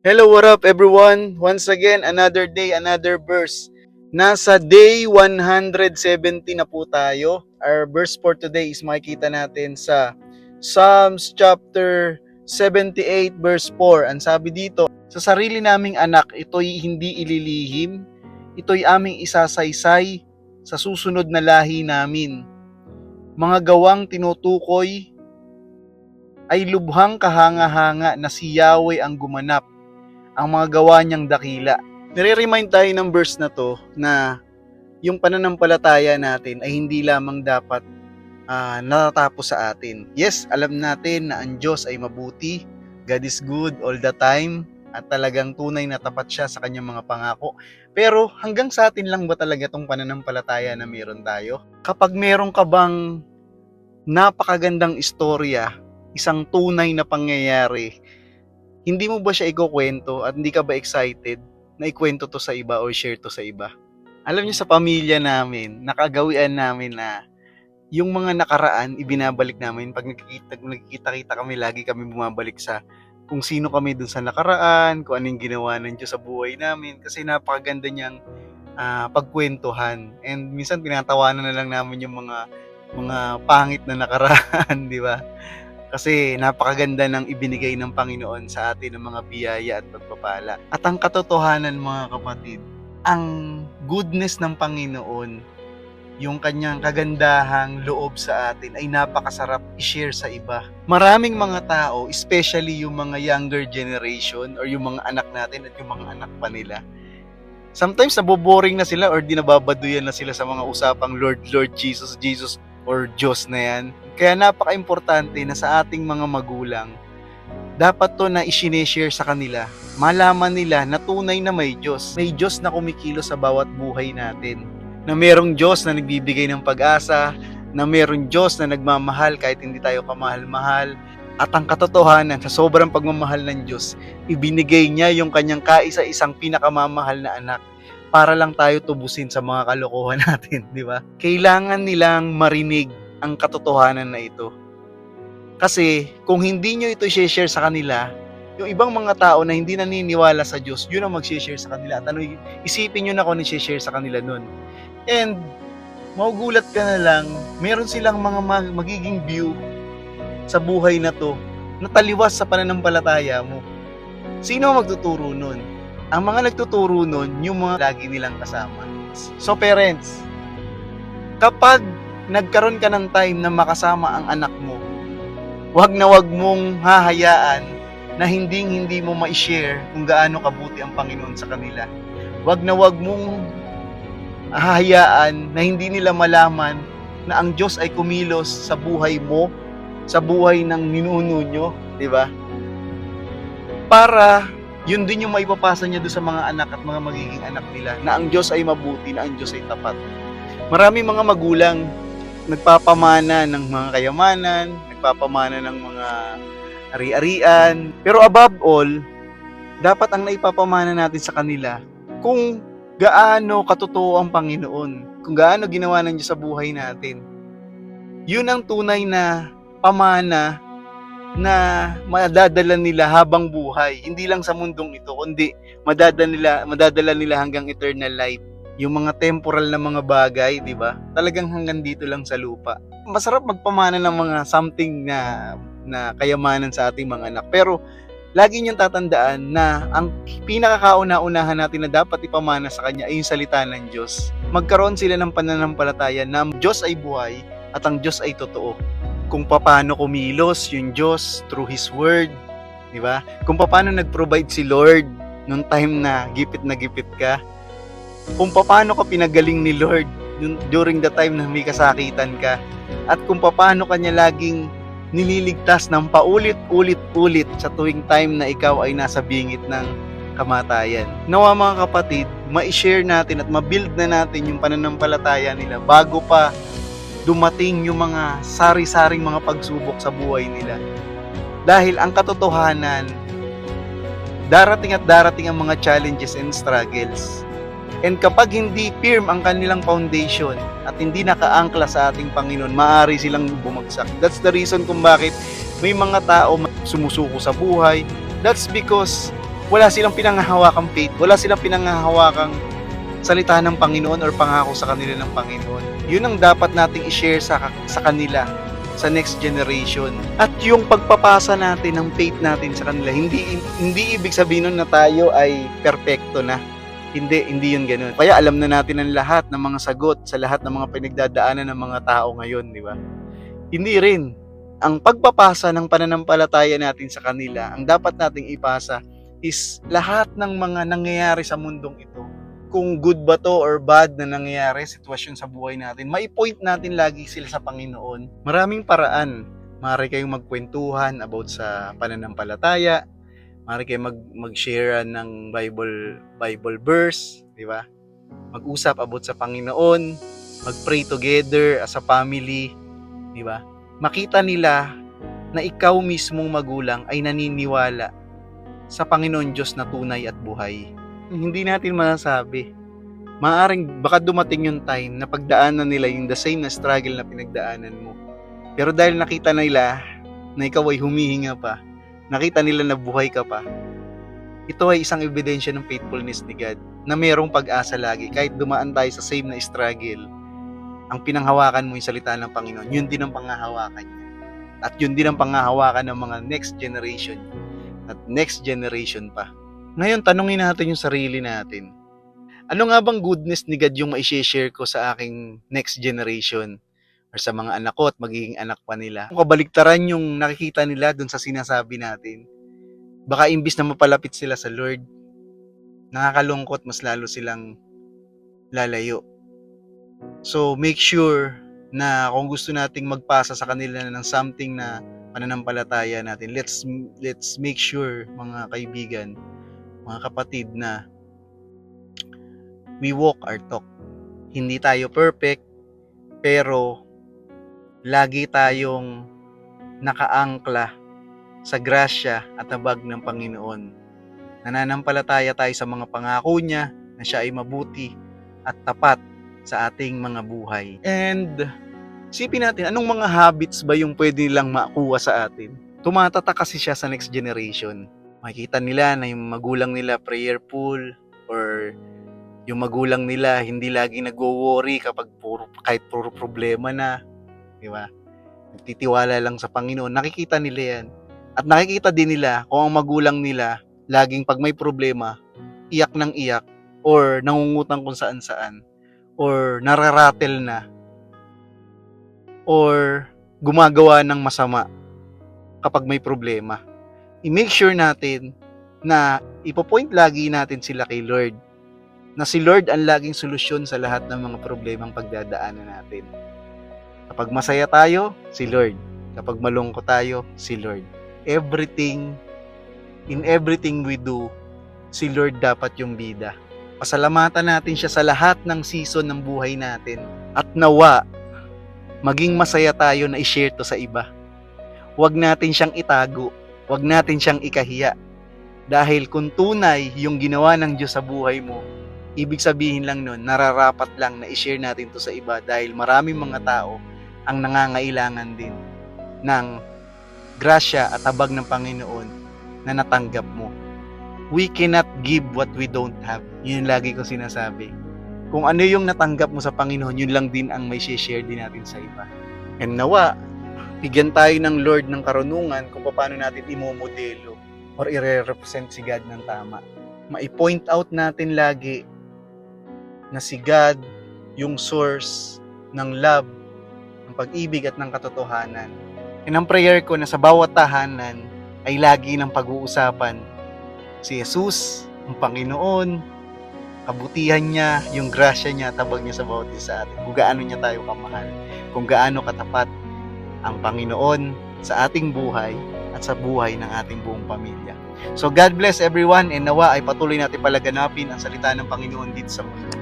Hello, what up everyone? Once again, another day, another verse. Nasa day 170 na po tayo. Our verse for today is makikita natin sa Psalms chapter 78 verse 4. Ang sabi dito, sa sarili naming anak, ito'y hindi ililihim, ito'y aming isasaysay sa susunod na lahi namin. Mga gawang tinutukoy ay lubhang kahanga-hanga na si Yahweh ang gumanap, ang mga gawa niyang dakila. Nire-remind tayo ng verse na to na yung pananampalataya natin ay hindi lamang dapat natatapos sa atin. Yes, alam natin na ang Diyos ay mabuti, God is good all the time, at talagang tunay na tapat siya sa kanyang mga pangako. Pero hanggang sa atin lang ba talaga itong pananampalataya na meron tayo? Kapag meron ka bang napakagandang istorya, isang tunay na pangyayari, hindi mo ba siya ikukwento at hindi ka ba excited na ikwento to sa iba or share to sa iba? Alam niyo, sa pamilya namin, nakagawian namin na yung mga nakaraan, ibinabalik namin. Pag nagkikita-kita kami, lagi kami bumabalik sa kung sino kami dun sa nakaraan, kung anong ginawa ng Diyos sa buhay namin. Kasi napakaganda niyang pagkwentuhan. And minsan tinatawanan na lang namin yung mga pangit na nakaraan, di ba? Kasi napakaganda ng ibinigay ng Panginoon sa atin ng mga biyaya at pagpapala. At ang katotohanan, mga kapatid, ang goodness ng Panginoon, yung kanyang kagandahang loob sa atin ay napakasarap i-share sa iba. Maraming mga tao, especially yung mga younger generation or yung mga anak natin at yung mga anak pa nila, sometimes naboboring na sila or di nababaduyan na sila sa mga usapang Lord, Lord, Jesus, Jesus, or Diyos na yan. Kaya napaka-importante na sa ating mga magulang, dapat to na i-share sa kanila. Malaman nila na tunay na may Diyos. May Diyos na kumikilos sa bawat buhay natin. Na merong Diyos na nagbibigay ng pag-asa, na merong Diyos na nagmamahal kahit hindi tayo kamahal-mahal. At ang katotohanan, sa sobrang pagmamahal ng Diyos, ibinigay niya yung kanyang kaisa-isang pinakamamahal na anak para lang tayo tubusin sa mga kalokohan natin, di ba? Kailangan nilang marinig ang katotohanan na ito. Kasi kung hindi nyo ito i-share sa kanila, yung ibang mga tao na hindi naniniwala sa Diyos, yun ang mag-share sa kanila. At ano, isipin nyo na kung i-share sa kanila nun. And magugulat ka na lang, meron silang mga magiging view sa buhay na to na taliwas sa pananampalataya mo. Sino ang magtuturo nun? Ang mga nagtuturo nun, yung mga lagi nilang kasama. So parents, kapag nagkaroon ka ng time na makasama ang anak mo, wag mong hahayaan na hindi mo ma-share kung gaano kabuti ang Panginoon sa kanila. Wag mong hahayaan na hindi nila malaman na ang Diyos ay kumilos sa buhay mo, sa buhay ng ninuno nyo, di ba? Para yun din yung maipapasa niya doon sa mga anak at mga magiging anak nila, na ang Diyos ay mabuti, na ang Diyos ay tapat. Marami mga magulang nagpapamana ng mga kayamanan, nagpapamana ng mga ari-arian. Pero above all, dapat ang naipapamana natin sa kanila kung gaano katotoo ang Panginoon, kung gaano ginawa ng Diyos sa buhay natin. Yun ang tunay na pamana na madadala nila habang buhay. Hindi lang sa mundong ito, kundi madadala nila hanggang eternal life. Yung mga temporal na mga bagay, di ba? Talagang hanggang dito lang sa lupa. Masarap magpamana ng mga something na kayamanan sa ating mga anak. Pero lagi niyong tatandaan na ang pinakakauna-unahan natin na dapat ipamana sa Kanya ay yung salita ng Diyos. Magkaroon sila ng pananampalataya na ang Diyos ay buhay at ang Diyos ay totoo. Kung paano kumilos yung Diyos through His Word, di ba? Kung paano nag-provide si Lord nung time na gipit ka. Kung paano ka pinagaling ni Lord during the time na may kasakitan ka. At kung paano kanya laging nililigtas ng paulit-ulit sa tuwing time na ikaw ay nasa bingit ng kamatayan. Nawa mga kapatid, ma-share natin at ma-build na natin yung pananampalataya nila bago pa dumating yung mga sari-saring mga pagsubok sa buhay nila. Dahil ang katotohanan, darating ang mga challenges and struggles. And kapag hindi firm ang kanilang foundation at hindi nakaangkla sa ating Panginoon, maaari silang bumagsak. That's the reason kung bakit may mga tao sumusuko sa buhay. That's because Wala silang pinanghahawakang faith, wala silang pinanghahawakang salita ng Panginoon or pangako sa kanila ng Panginoon. Yun ang dapat nating i-share sa kanila, sa next generation. At yung pagpapasa natin ng faith natin sa kanila, hindi ibig sabihin nun na tayo ay perpekto na. Hindi yun ganoon. Kaya alam na natin ang lahat ng mga sagot sa lahat ng mga pinagdadaanan ng mga tao ngayon, di ba? Hindi rin. Ang pagpapasa ng pananampalataya natin sa kanila, ang dapat nating ipasa is lahat ng mga nangyayari sa mundong ito. Kung good ba to or bad na nangyayari, sitwasyon sa buhay natin, mai-point natin lagi sila sa Panginoon. Maraming paraan. Maaari kayong magkwentuhan about sa pananampalataya. Maaari kayong mag-share ng Bible verse, di ba? Mag-usap about sa Panginoon, mag-pray together as a family, di ba? Makita nila na ikaw mismong magulang ay naniniwala sa Panginoon Diyos na tunay at buhay. Hindi natin masasabi. Maaring baka dumating yung time na pagdaanan nila yung the same na struggle na pinagdaanan mo. Pero dahil nakita nila na ikaw ay humihinga pa, nakita nila na buhay ka pa, ito ay isang ebidensya ng faithfulness ni God na mayroong pag-asa lagi. Kahit dumaan tayo sa same na struggle, ang pinanghawakan mo yung salita ng Panginoon, yun din ang panghahawakan niya. At yun din ang panghahawakan ng mga next generation at next generation pa. Ngayon, tanungin natin yung sarili natin. Ano nga bang goodness ni God yung ma-share ko sa aking next generation or sa mga anak ko at magiging anak pa nila? Kung kabaligtaran yung nakikita nila dun sa sinasabi natin, baka imbis na mapalapit sila sa Lord, nakakalungkot, mas lalo silang lalayo. So, make sure na kung gusto nating magpasa sa kanila ng something na pananampalataya natin, let's make sure, mga kaibigan, mga kapatid, na we walk our talk. Hindi tayo perfect, pero lagi tayong nakaangkla sa grasya at habag ng Panginoon. Nananampalataya tayo sa mga pangako niya na siya ay mabuti at tapat sa ating mga buhay. And isipin natin, anong mga habits ba yung pwede nilang makuha sa atin? Tumatatak kasi siya sa next generation. Makikita nila na yung magulang nila prayerful, or yung magulang nila hindi lagi nagwo-worry kahit puro problema na, di ba? Nagtitiwala lang sa Panginoon. Nakikita nila yan. At nakikita din nila kung ang magulang nila laging pag may problema, iyak ng iyak, or nangungutang kung saan-saan, or nararatel na, or gumagawa ng masama kapag may problema. I-make sure natin na ipopoint lagi natin sila kay Lord, na si Lord ang laging solusyon sa lahat ng mga problemang pagdadaanan natin. Kapag masaya tayo, si Lord. Kapag malungkot tayo, si Lord. In everything we do, si Lord dapat yung bida. Pasalamatan natin siya sa lahat ng season ng buhay natin. At nawa, maging masaya tayo na i-share to sa iba. Huwag natin siyang itago. Huwag natin siyang ikahiya. Dahil kung tunay yung ginawa ng Diyos sa buhay mo, ibig sabihin lang nun, nararapat lang na i-share natin to sa iba dahil maraming mga tao ang nangangailangan din ng grasya at habag ng Panginoon na natanggap mo. We cannot give what we don't have. Yun lagi ko sinasabi. Kung ano yung natanggap mo sa Panginoon, yun lang din ang may share din natin sa iba. And nawa, bigyan tayo ng Lord ng karunungan kung paano natin imomodelo or i-represent si God ng tama. Ma-point out natin lagi na si God yung source ng love, ng pag-ibig at ng katotohanan. And ang prayer ko na sa bawat tahanan ay lagi ng pag-uusapan si Jesus, ang Panginoon, kabutihan niya, yung grasya niya, tabag niya sa bawat isa sa atin. Kung gaano niya tayo kamahal, kung gaano katapat ang Panginoon sa ating buhay at sa buhay ng ating buong pamilya. So God bless everyone, and nawa ay patuloy natin palaganapin ang salita ng Panginoon dito sa mundo.